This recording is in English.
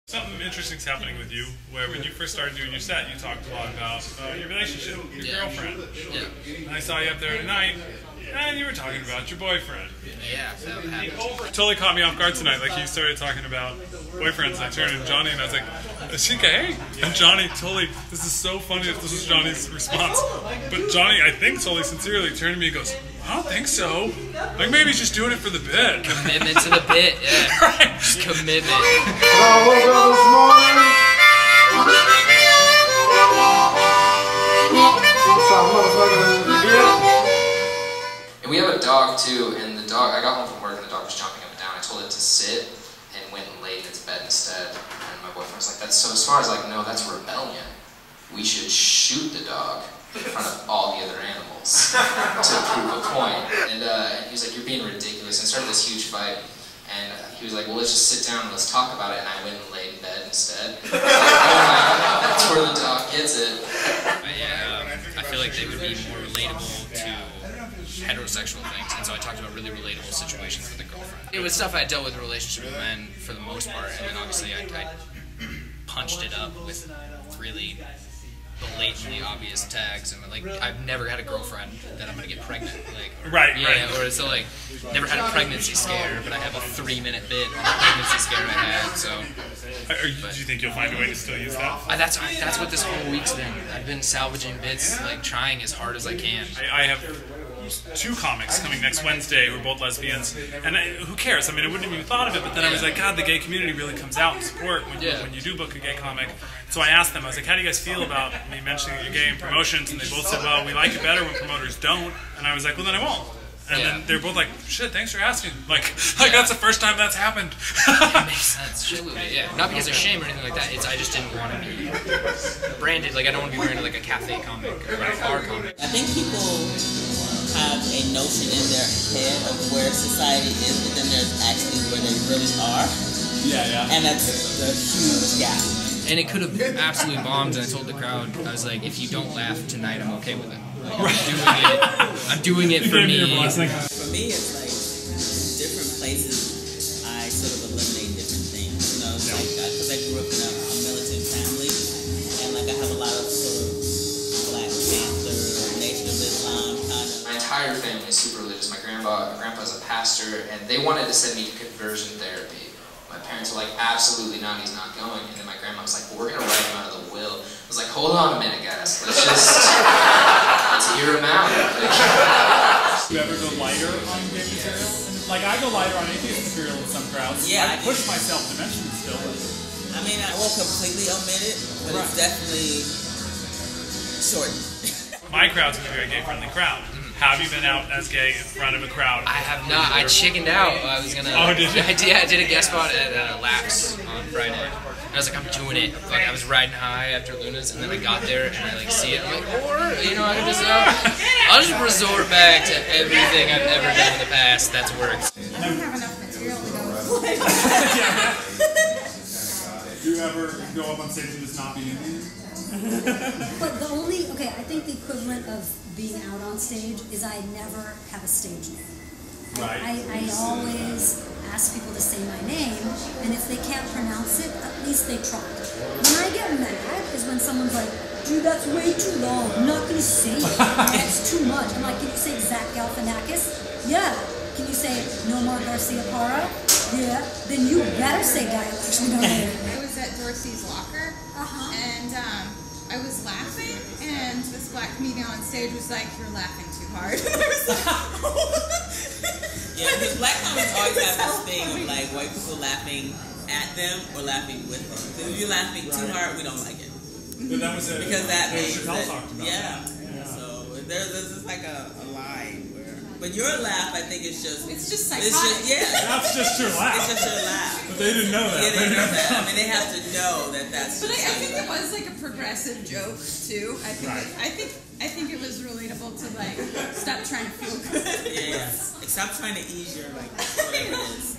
Something interesting's happening with you, where when you first started doing your set, you talked a lot about your relationship, your girlfriend. Yeah. And I saw you up there tonight, and you were talking about your boyfriend. Yeah, that happened. Totally caught me off guard tonight. Like, you started talking about boyfriends, and I turned to Johnny, and I was like, is she gay? And Johnny totally, this is so funny that this was Johnny's response. But Johnny, I think totally sincerely, turned to me and goes, I don't think so. Like, maybe he's just doing it for the bit. Commitment to the bit, yeah. Right. Just commitment. I woke up this morning. And we have a dog too, and the dog, I got home from work and the dog was jumping up and down. I told it to sit and went and laid in its bed instead. And my boyfriend was like, that's so smart. I was like, no, that's rebellion. We should shoot the dog in front of all the other animals to prove a point. And he was like, you're being ridiculous. And started this huge fight. And he was like, well, let's just sit down and let's talk about it. And I went and laid in bed instead. I was like, oh my God, that's where the dog gets it. I feel like they would be more relatable to heterosexual things. And so I talked about really relatable situations with a girlfriend. It was stuff I dealt with in relationships with men for the most part. And then obviously I punched it up with really blatantly obvious tags, and like, I've never had a girlfriend that I'm gonna get pregnant, like, right, yeah, right. Or so like, never had a pregnancy scare, but I have a 3-minute bit on the pregnancy scare I had. So, do you think you'll find a way to still use that? That's what this whole week's been. I've been salvaging bits, like trying as hard as I can. I have 2 comics coming next Wednesday who are both lesbians, and who cares? I mean, I wouldn't have even thought of it, but then I was like, God, the gay community really comes out in support when you do book a gay comic. So I asked them, I was like, how do you guys feel about me mentioning that you're gay in promotions? And they both said, well, we like it better when promoters don't. And I was like, well, then I won't. And then they're both like, shit, thanks for asking. Like that's the first time that's happened. It makes sense. Yeah. Not because of shame or anything like that. I just didn't want to be branded. Like, I don't want to be wearing like a cafe comic or a bar comic. I think people have a notion in their head of where society is, but then there's actually where they really are. Yeah. And that's the huge gap. And it could have absolutely bombed, and I told the crowd, I was like, if you don't laugh tonight, I'm okay with it. Like, I'm doing it for me. For me, it's like different places I sort of eliminate different things. You know, it's like, because I grew up in a militant family, and like I have a lot of sort of Black Panther, Nation of Islam kind of. My entire family is super religious. My grandpa's a pastor, and they wanted to send me to conversion therapy. My parents were like, absolutely not, he's not going. And then my grandma was like, well, we're going to write him out of the will. I was like, hold on a minute, guys. Let's hear him out. Do you ever go lighter on gay material? Like, I go lighter on atheist material in some crowds. Yeah, I push myself to mention it still. I mean, I won't completely omit it, but it's definitely shortened. My crowd's a very gay-friendly crowd. Have you been out as gay in front of a crowd? I have not. I chickened out. I was gonna. Oh, did you? I did a guest spot at Laps on Friday. And I was like, I'm doing it. Like, I was riding high after Luna's, and then I got there and I like see it. I'm like, or I can just I'll just resort back to everything I've ever done in the past that's worked. I don't have enough material to go. Do you ever go up on stage and just not be Indian? But I think the equivalent of being out on stage is I never have a stage name. Right. I always ask people to say my name, and if they can't pronounce it, at least they try. When I get mad is when someone's like, dude, that's way too long. I'm not going to say it. That's too much. I'm like, can you say Zach Galifianakis? Yeah. Can you say Nomar Garcia Parra? Yeah. Then you better say dialect. I was at Dorsey's locker, and I was laughing, and this black comedian on stage was like, "You're laughing too hard." And I was like, Yeah, because black comics always have this thing of like white people laughing at them or laughing with them. Because if you're laughing too hard, we don't like it. But that was it. Because that means Chappelle talked about that. So there's just like a line where. But your laugh, I think, is just. it's just psychotic. That's just your laugh. It's just your laugh. But they didn't know that. Yeah, they didn't know that. I mean, they have to know that that's. But I think it was like a progressive joke too. I think it was relatable to like stop trying to feel good. Yeah. Stop trying to ease your like whatever it is.